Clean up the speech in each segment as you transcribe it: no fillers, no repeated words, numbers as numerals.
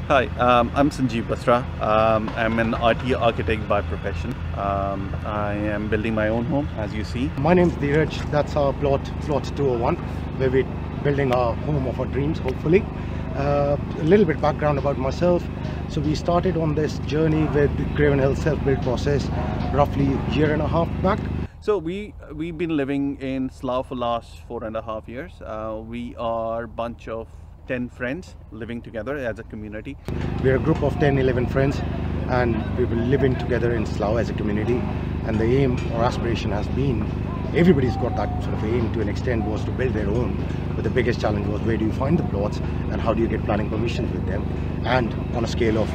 Hi, I'm Sanjeev Basra. I'm an IT architect by profession. I am building my own home, as you see. My name's Dheeraj. That's our plot 201, where we're building our home of our dreams, hopefully. A little bit background about myself. So we started on this journey with the Graven Hill self-build process roughly a year and a half back. So we've been living in Slough for last 4.5 years. We are a bunch of 10 friends living together as a community. We're a group of 10-11 friends, and we've been living together in Slough as a community. And the aim or aspiration has been, everybody's got that sort of aim to an extent, was to build their own. But the biggest challenge was, where do you find the plots and how do you get planning permissions with them, and on a scale of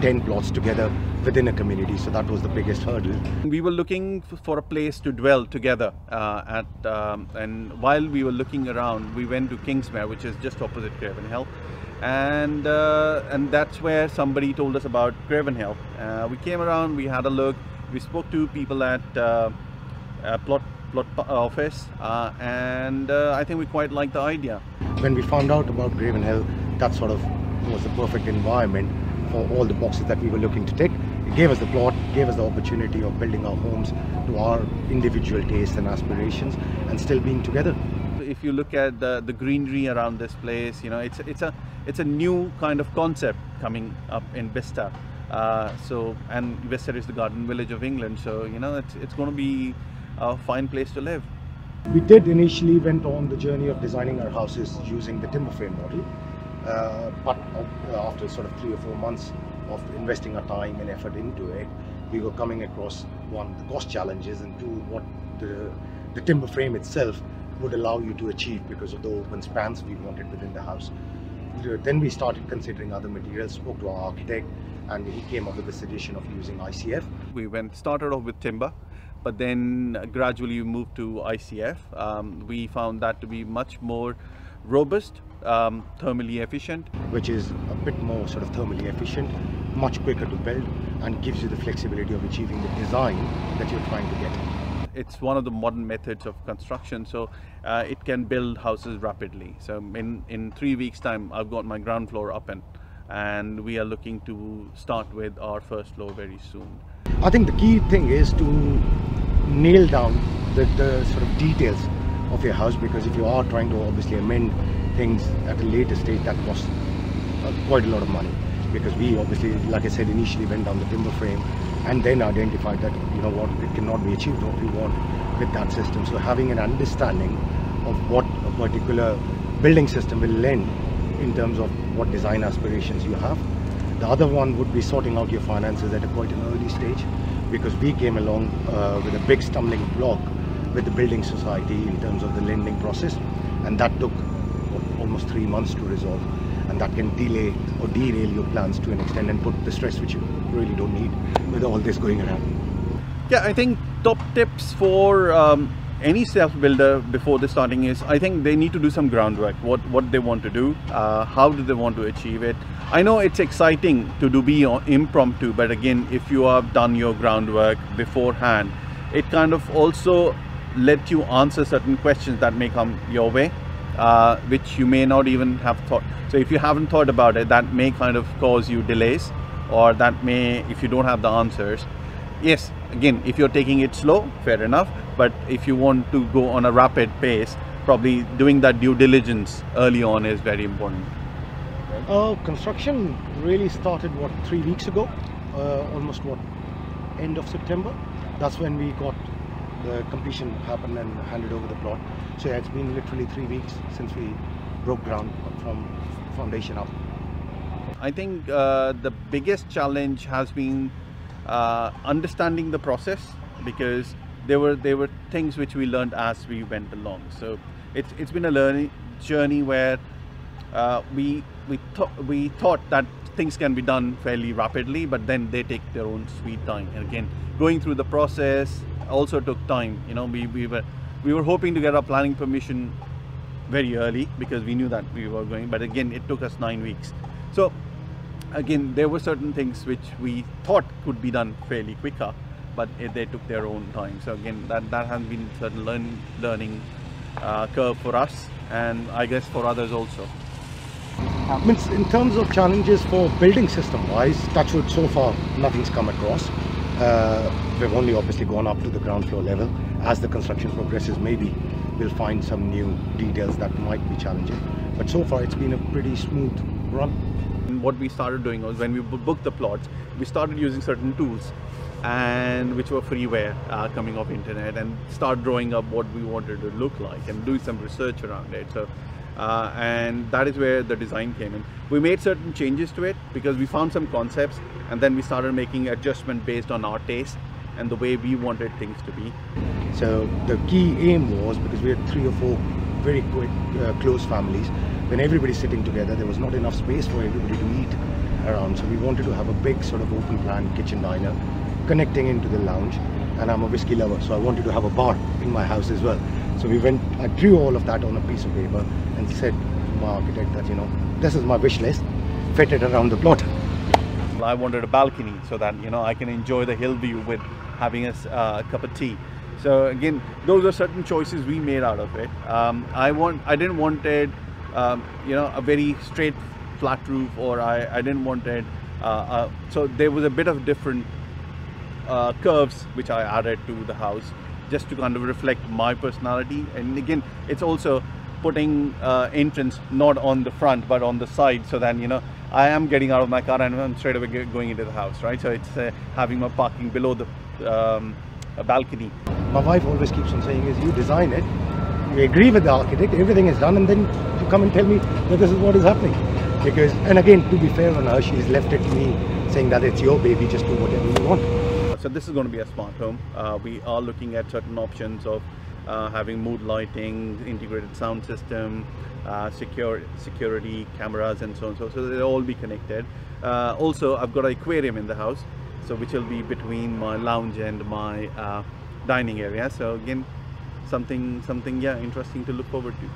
10 plots together within a community. So that was the biggest hurdle. We were looking for a place to dwell together and while we were looking around, we went to Kingsmere, which is just opposite Graven Hill, and that's where somebody told us about Graven Hill. We came around, we had a look, we spoke to people at plot office, and I think we quite liked the idea. When we found out about Graven Hill, that sort of was the perfect environment for all the boxes that we were looking to tick. It gave us the plot, gave us the opportunity of building our homes to our individual tastes and aspirations, and still being together. If you look at the greenery around this place, you know, it's a new kind of concept coming up in Bicester. And Bicester is the garden village of England, so you know it's going to be a fine place to live. We did initially went on the journey of designing our houses using the timber frame model, but after sort of 3 or 4 months of investing our time and effort into it, we were coming across, one, the cost challenges, and two, what the timber frame itself would allow you to achieve because of the open spans we wanted within the house. Then we started considering other materials, spoke to our architect, and he came up with the suggestion of using ICF. We started off with timber, but then gradually we moved to ICF. We found that to be much more robust, thermally efficient, which is a bit more sort of thermally efficient, much quicker to build, and gives you the flexibility of achieving the design that you're trying to get. It's one of the modern methods of construction, so it can build houses rapidly. So in 3 weeks time, I've got my ground floor up, and we are looking to start with our first floor very soon. I think the key thing is to nail down the sort of details of your house, because if you are trying to obviously amend things at a later stage, that costs quite a lot of money. Because we obviously, like I said, initially went down the timber frame and then identified that, you know what, it cannot be achieved what we want with that system. So having an understanding of what a particular building system will lend in terms of what design aspirations you have. The other one would be sorting out your finances at quite an early stage, because we came along with a big stumbling block with the building society in terms of the lending process, and that took almost 3 months to resolve, and that can delay or derail your plans to an extent and put the stress which you really don't need with all this going around. Yeah, I think top tips for any self-builder before the starting is, I think they need to do some groundwork, what they want to do, how do they want to achieve it. I know it's exciting to be impromptu, but again, if you have done your groundwork beforehand, it kind of also let you answer certain questions that may come your way, which you may not even have thought. So if you haven't thought about it, that may kind of cause you delays, or that may, if you don't have the answers. Yes, again, if you're taking it slow, fair enough, but if you want to go on a rapid pace, probably doing that due diligence early on is very important. Construction really started, 3 weeks ago, almost end of September. That's when we got the completion happened and handed over the plot. So yeah, it's been literally 3 weeks since we broke ground from foundation up. I think the biggest challenge has been understanding the process, because there were things which we learned as we went along. So it's been a learning journey where we thought that things can be done fairly rapidly, but then they take their own sweet time. And again, going through the process also took time. You know, we were hoping to get our planning permission very early because we knew that we were going, but again, it took us 9 weeks. So again, there were certain things which we thought could be done fairly quicker, but they took their own time. So again, that has been certain learning curve for us, and I guess for others also. Means in terms of challenges for building system wise, touchwood, so far nothing's come across. We've only obviously gone up to the ground floor level. As the construction progresses, maybe we'll find some new details that might be challenging. But so far it's been a pretty smooth run. And what we started doing was, when we booked the plots, we started using certain tools, and which were freeware coming off internet, and start drawing up what we wanted to look like and doing some research around it. So and that is where the design came in. We made certain changes to it because we found some concepts, and then we started making adjustment based on our taste and the way we wanted things to be. So the key aim was, because we had 3 or 4 very quick close families, when everybody's sitting together there was not enough space for everybody to eat around, so we wanted to have a big sort of open plan kitchen diner connecting into the lounge. And I'm a whiskey lover, so I wanted to have a bar in my house as well. So I drew all of that on a piece of paper and said to my architect that, you know, this is my wish list, fit it around the plot. I wanted a balcony so that, you know, I can enjoy the hill view with having a cup of tea. So again, those are certain choices we made out of it. I didn't want it, you know, a very straight flat roof, or I didn't want it, so there was a bit of different curves which I added to the house, just to kind of reflect my personality. And again, it's also putting entrance not on the front but on the side, so that, you know, I am getting out of my car and I'm straight away going into the house, right? So it's having my parking below the balcony. My wife always keeps on saying is, you design it, we agree with the architect, everything is done, and then you come and tell me that this is what is happening. Because, and again, to be fair on her, she's left it to me saying that it's your baby, just do whatever you want. So this is going to be a smart home. We are looking at certain options of having mood lighting, integrated sound system, security cameras, and so on. So they'll all be connected. Also, I've got an aquarium in the house, so which will be between my lounge and my dining area. So again, something yeah, interesting to look forward to.